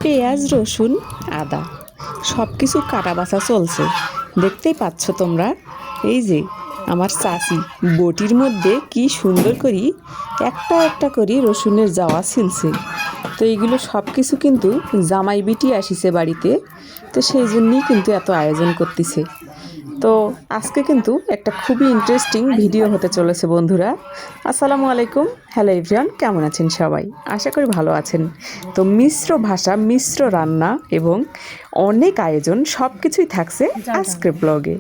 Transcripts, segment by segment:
পেঁয়াজ রসুন আদা সব কিছু কাটা বাছা চলছে, দেখতেই পাচ্ছ তোমরা। এই যে আমার চাচি বটির মধ্যে কি সুন্দর করি একটা একটা করে রসুনের জাওয়া ছিলছে। তো এইগুলো সব কিছু কিন্তু জামাই বিটি আসিছে বাড়িতে, তো সেই জন্যই কিন্তু এত আয়োজন করতেছে। তো আজকে কিন্তু একটা খুবই ইন্টারেস্টিং ভিডিও হতে চলেছে বন্ধুরা। আসসালামু আলাইকুম, হ্যালো এভরিওয়ান, কেমন আছেন সবাই? আশা করি ভালো আছেন। তো মিশ্র ভাষা, মিশ্র রান্না এবং অনেক আয়োজন সব কিছুই থাকছে আজকের ব্লগে।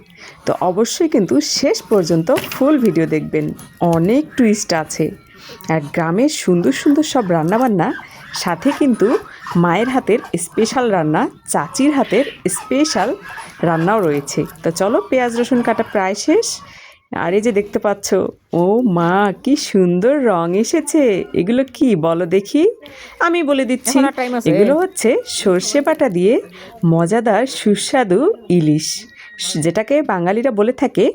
তো অবশ্যই কিন্তু শেষ পর্যন্ত ফুল ভিডিও দেখবেন, অনেক টুইস্ট আছে। আর গ্রামের সুন্দর সুন্দর সব রান্নাবান্না, সাথে কিন্তু মায়ের হাতের স্পেশাল রান্না, চাচির হাতের স্পেশাল রান্নাও রয়েছে। তো চলো, পেঁয়াজ রসুন কাটা প্রায় শেষ। আর এই যে দেখতে পাচ্ছ, ও মা কি সুন্দর রং এসেছে। এগুলো কি বলো দেখি? আমি বলে দিচ্ছি, এগুলো হচ্ছে সর্ষে বাটা দিয়ে মজাদার সুস্বাদু ইলিশ, যেটাকে বাঙালিরা বলে থাকে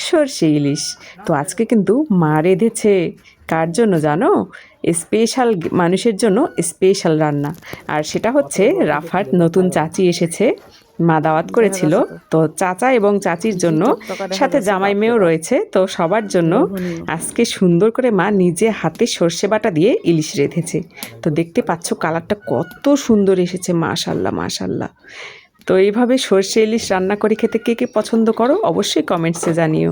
সর্ষে ইলিশ। তো আজকে কিন্তু মা রেঁধেছে। কার জন্য জানো? স্পেশাল মানুষের জন্য স্পেশাল রান্না। আর সেটা হচ্ছে রাফার নতুন চাচি এসেছে, মা দাওয়াত করেছিল। তো চাচা এবং চাচির জন্য, সাথে জামাই মেয়েও রয়েছে, তো সবার জন্য আজকে সুন্দর করে মা নিজে হাতে সর্ষে বাটা দিয়ে ইলিশ রেঁধেছে। তো দেখতে পাচ্ছ কালারটা কত সুন্দর এসেছে, মাশাল্লাহ মাশাল্লাহ। তো এইভাবে সর্ষে ইলিশ রান্না করে খেতে কে কে পছন্দ করো অবশ্যই কমেন্টসে জানিও।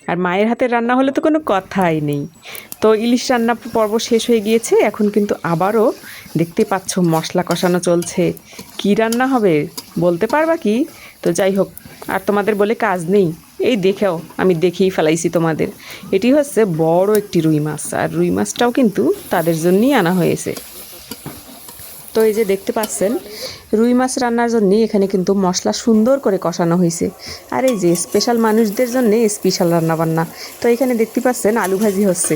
আর মায়ের হাতের রান্না হলে তো কোনো কথাই নেই। তো ইলিশ রান্না পর্ব শেষ হয়ে গিয়েছে, এখন কিন্তু আবারও দেখতে পাচ্ছ মশলা কষানো চলছে। কি রান্না হবে বলতে পারবা কি? তো যাই হোক, আর তোমাদের বলে কাজ নেই, এই দেখেও আমি দেখিয়ে ফেলাইছি তোমাদের। এটি হচ্ছে বড় একটি রুই মাছ, আর রুই মাছটাও কিন্তু তাদের জন্যই আনা হয়েছে। তো এই যে দেখতে পাচ্ছেন, রুই মাছ রান্নার জন্য এখানে কিন্তু মশলা সুন্দর করে কষানো হয়েছে। আর এই যে স্পেশাল মানুষদের জন্য স্পেশাল রান্নাবান্না। তো এখানে দেখতে পাচ্ছেন আলু ভাজি হচ্ছে।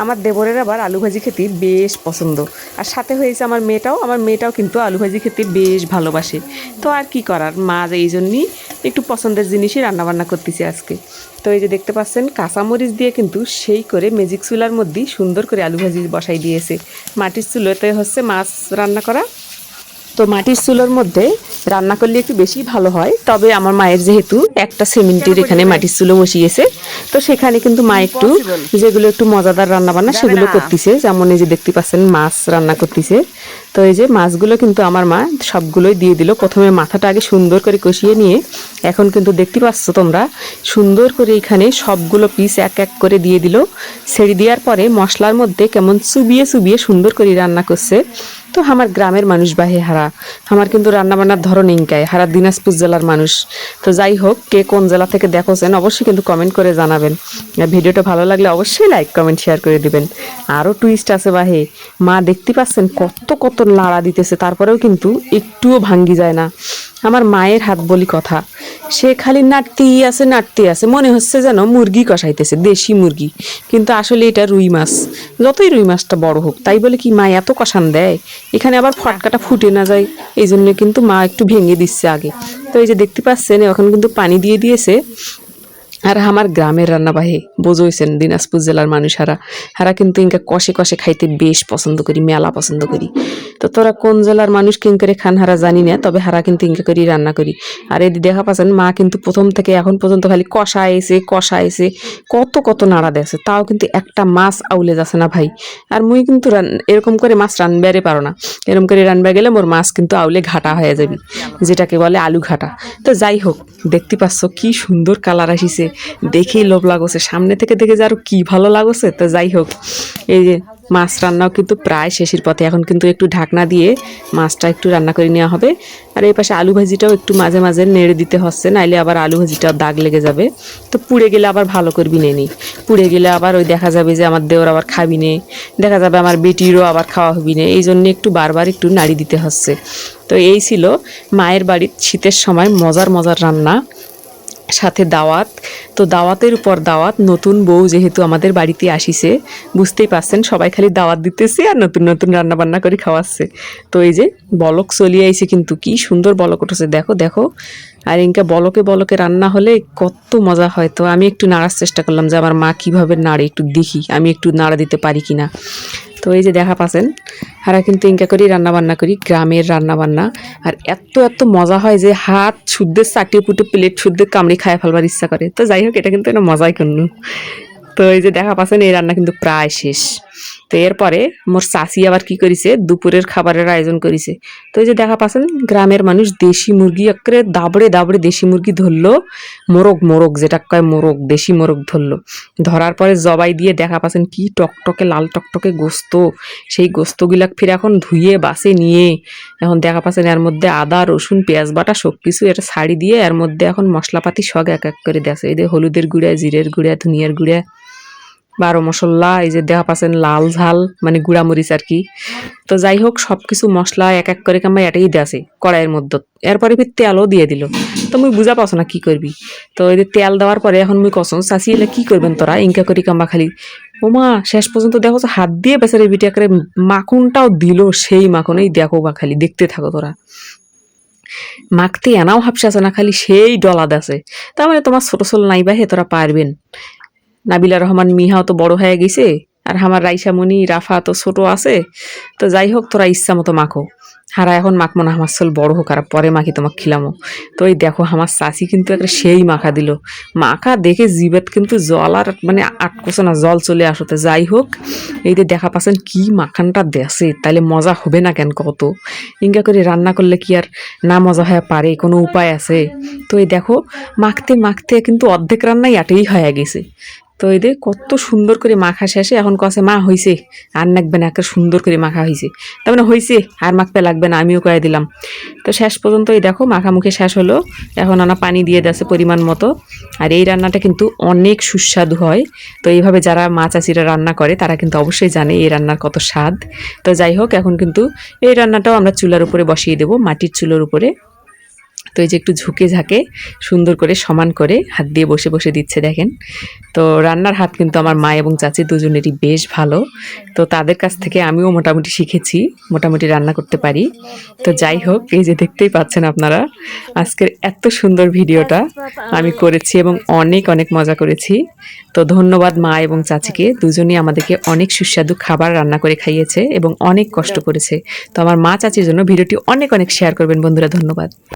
আমার দেবরের আবার আলু ভাজি খেতে বেশ পছন্দ। আর সাথে হয়েছে আমার মেয়েটাও কিন্তু আলু ভাজি খেতে বেশ ভালোবাসে। তো আর কি করার, মা এই জন্যই একটু পছন্দের জিনিসই রান্নাবান্না করতেছে আজকে। তো এই যে দেখতে পাচ্ছেন কাঁচামরিচ দিয়ে কিন্তু সেই করে ম্যাজিক চুলার মধ্যেই সুন্দর করে আলু ভাজি বসাই দিয়েছে। মাটির চুলোতে হচ্ছে মাছ রান্না করা। তো মাটির চুলোর মধ্যে রান্না করলে একটু বেশি ভালো হয়। তবে আমার মায়ের যেহেতু একটা সিমেন্টের এখানে মাটির চুলো বসিয়েছে, তো সেখানে কিন্তু মা একটু যেগুলো একটু মজাদার রান্নাবান্না সেগুলো করতেছে। যেমন এই যে দেখতে পাচ্ছেন মাছ রান্না করতেছে। তো এই যে মাছগুলো কিন্তু আমার মা সবগুলোই দিয়ে দিল। প্রথমে মাথাটা আগে সুন্দর করে কষিয়ে নিয়ে এখন কিন্তু দেখতে পাচ্ছ তোমরা সুন্দর করে এখানে সবগুলো পিস এক এক করে দিয়ে দিল। ছেড়ে দেওয়ার পরে মশলার মধ্যে কেমন চুবিয়ে চুবিয়ে সুন্দর করে রান্না করছে। তো আমার গ্রামের মানুষ বাহে হারা, আমার কিন্তু রান্নাবান্নার ধরন ইনকায় হারা দিনাজপুর জেলার মানুষ। তো যাই হোক, কে কোন জেলা থেকে দেখোছেন অবশ্যই কিন্তু কমেন্ট করে জানাবেন। ভিডিওটা ভালো লাগলে অবশ্যই লাইক কমেন্ট শেয়ার করে দিবেন। আরও টুইস্ট আছে বাহে, মা দেখতে পাচ্ছেন কত কত নাড়া দিতেছে, তারপরেও কিন্তু একটুও ভাঙ্গি যায় না। আমার মায়ের হাত বলি কথা, সে খালি নাড়তেই আছে, মনে হচ্ছে যেন মুরগি কষাইতেছে, দেশি মুরগি, কিন্তু আসলে এটা রুই মাছ। যতই রুই মাছটা বড় হোক, তাই বলে কি মা এত কষান দেয়? এখানে আবার ফটকাটা ফুটে না যায়, এই জন্য কিন্তু মা একটু ভেঙে দিচ্ছে আগে। তো এই যে দেখতে পাচ্ছেন এখন কিন্তু পানি দিয়ে দিয়েছে। আর আমার গ্রামের রান্না বাহে বোঝইছেন, দিনাজপুর জেলার মানুষ হারা কিন্তু ইনকা কষে কষে খাইতে বেশ পছন্দ করি, মেলা পছন্দ করি। তো তোরা কোন জেলার মানুষ কিং করে খান হারা জানি না, তবে হারা কিন্তু ইনকা করি রান্না করি। আর এই দেখা পাচ্ছেন মা কিন্তু প্রথম থেকে এখন পর্যন্ত খালি কষা এসে কত কত নাড়া দেছে, তাও কিন্তু একটা মাছ আউলে যাচ্ছে না ভাই। আর মুই কিন্তু এরকম করে মাছ রানবারে পারো না, এরকম করে রানবা গেলে মোর মাছ কিন্তু আউলে ঘাটা হয়ে যাবে, যেটাকে বলে আলু ঘাটা। তো যাই হোক, দেখতে পাচ্ছ কি সুন্দর কালার আসিছে, দেখেই লোভ লাগছে, সামনে থেকে দেখে যে আরো কি ভালো লাগছে। তো যাই হোক, এই যে মাছ রান্নাও কিন্তু প্রায় শেষের পথে, এখন কিন্তু একটু ঢাকনা দিয়ে মাছটা একটু রান্না করে নেওয়া হবে। আর এই পাশে আলু ভাজিটাও একটু মাঝে মাঝে নেড়ে দিতে হচ্ছে, নাইলে আবার আলু ভাজিটাও দাগ লেগে যাবে। তো পুড়ে গেলে আবার ভালো করবি নেই, পুড়ে গেলে আবার ওই দেখা যাবে যে আমার দেওর আবার খাবি নে, দেখা যাবে আমার বেটিরও আবার খাওয়া হবি না, এই জন্য একটু বারবার একটু নাড়ি দিতে হচ্ছে। তো এই ছিল মায়ের বাড়ির শীতের সময় মজার মজার রান্না, সাথে দাওয়াত। তো দাওয়াতের উপর দাওয়াত, নতুন বউ যেহেতু আমাদের বাড়িতে আসিছে, বুঝতেই পারছেন সবাই খালি দাওয়াত দিতেছে আর নতুন নতুন রান্না বান্না করে খাওয়াচ্ছে। তো এই যে বলক চলিয়ে আইছে, কিন্তু কি সুন্দর বলক উঠেছে, দেখো দেখো। আর ইনকা বলকে বলকে রান্না হলে কত মজা হয়। তো আমি একটু নাড়ার চেষ্টা করলাম যে আমার মা কিভাবে নাড়ে একটু দেখি, আমি একটু নাড়া দিতে পারি কিনা। তো এই যে দেখা পাচ্ছেন হারা কিন্তু ইনকা করি রান্না বান্না করি, গ্রামের রান্না বান্না। আর এত এত মজা হয় যে হাত শুদ্ধে চাটিয়ে পুটে প্লেট শুদ্ধে কামড়ি খায় ফেলবার ইচ্ছা করে। তো যাই হোক, এটা কিন্তু একটা মজাই করলু। তো এই যে দেখা পাচ্ছেন এই রান্না কিন্তু প্রায় শেষ। তো এরপরে মোর চাচি আবার কি করেছে, দুপুরের খাবারের আয়োজন করেছে। তো এই যে দেখা পাচ্ছেন গ্রামের মানুষ দেশি মুরগি একেবারে দাবড়ে দাবড়ে দেশি মুরগি ধরলো, মোরগ মোরগ যেটা কয় মোরগ, দেশি মোরগ ধরলো। ধরার পরে জবাই দিয়ে দেখা পাচ্ছেন কি টকটকে লাল টকটকে গোস্ত। সেই গোস্তগুলা ফির এখন ধুয়ে বাসে নিয়ে এখন দেখা পাচ্ছেন এর মধ্যে আদা রসুন পেঁয়াজ বাটা সব কিছু এটা ছাড়ি দিয়ে এর মধ্যে এখন মশলাপাতি সব এক এক করে দেছে। এই যে হলুদের গুঁড়া, জিরের গুঁড়া, ধনিয়ার গুঁড়া, বারো মশলা, এই যে দেখা পাচ্ছেন লাল ঝাল মানে গুঁড়া মরিচ আর কি। তো যাই হোক সবকিছু মশলা এক এক করে কামাই এটাই দেছে কড়াইয়ের মধ্যে। এরপরে ফির তেলও দিয়ে দিল। তো মুই বুঝা পাচ্ছ না কি করবি। তো এই যে তেল দেওয়ার পরে এখন মুই কসম চাচি এলে কি করবেন তোরা ইনকা করি কাম্বা খালি। ওমা শেষ পর্যন্ত দেখো হাত দিয়ে বেচারে বিটি করে মাখনটাও দিল, সেই মাখন। এই দেখো বা খালি দেখতে থাকো তোরা। মাখতে এনাও হাফসে আছে না, খালি সেই ডলা দেছে। তার মানে তোমার ছোট ছোট নাই বা হে তোরা পারবেন। নাবিলা রহমান মিহাও তো বড় হয়ে গেছে, আর আমার রাইসামণি রাফা তো ছোট আছে। তো যাই হোক তোরা ইচ্ছা মতো মাখো। হারা এখন মাখবো না, আমার চল বড় হোক আর পরে মাখি তোমাকে খিলামো। তো এই দেখো আমার চাচি কিন্তু একটা সেই মাখা দিল। মাখা দেখে জিবেত কিন্তু জল আর মানে আটকোছে না, জল চলে আসতে। যাই হোক এই যে দেখা পাচ্ছেন কি মাখানটা দেশে, তাহলে মজা হবে না কেন কত। ইনকা করে রান্না করলে কি আর না মজা হয়ে পারে, কোনো উপায় আছে? তো এই দেখো মাখতে মাখতে কিন্তু অর্ধেক রান্নাই আটেই হয়ে গেছে। তো এই যে কত সুন্দর করে মাখা শেষে এখন কছে মা হইছে আর নাকবে না, একটা সুন্দর করে মাখা হয়েছে। তার মানে হয়েছে আর মাখতে লাগবে না, আমিও কয়ে দিলাম। তো শেষ পর্যন্ত এই দেখো মাখামুখি শেষ হলো। এখন আনা পানি দিয়ে দেছে পরিমাণ মতো। আর এই রান্নাটা কিন্তু অনেক সুস্বাদু হয়। তো এইভাবে যারা মা চাচিরা রান্না করে তারা কিন্তু অবশ্যই জানে এই রান্নার কত স্বাদ। তো যাই হোক এখন কিন্তু এই রান্নাটাও আমরা চুলার উপরে বসিয়ে দেবো, মাটির চুলার উপরে। তো এই যে একটু ঝুঁকে ঝাঁকে সুন্দর করে সমান করে হাত দিয়ে বসে বসে দিচ্ছে দেখেন। তো রান্নার হাত কিন্তু আমার মা এবং চাচি দুজনেরই বেশ ভালো। তো তাদের কাছ থেকে আমিও মোটামুটি শিখেছি, মোটামুটি রান্না করতে পারি। তো যাই হোক এই যে দেখতেই পাচ্ছেন আপনারা আজকের এত সুন্দর ভিডিওটা আমি করেছি এবং অনেক অনেক মজা করেছি। তো ধন্যবাদ মা এবং চাচিকে, দুজনেই আমাদেরকে অনেক সুস্বাদু খাবার রান্না করে খাইয়েছে এবং অনেক কষ্ট করেছে। তো আমার মা চাচির জন্য ভিডিওটি অনেক অনেক শেয়ার করবেন বন্ধুরা। ধন্যবাদ।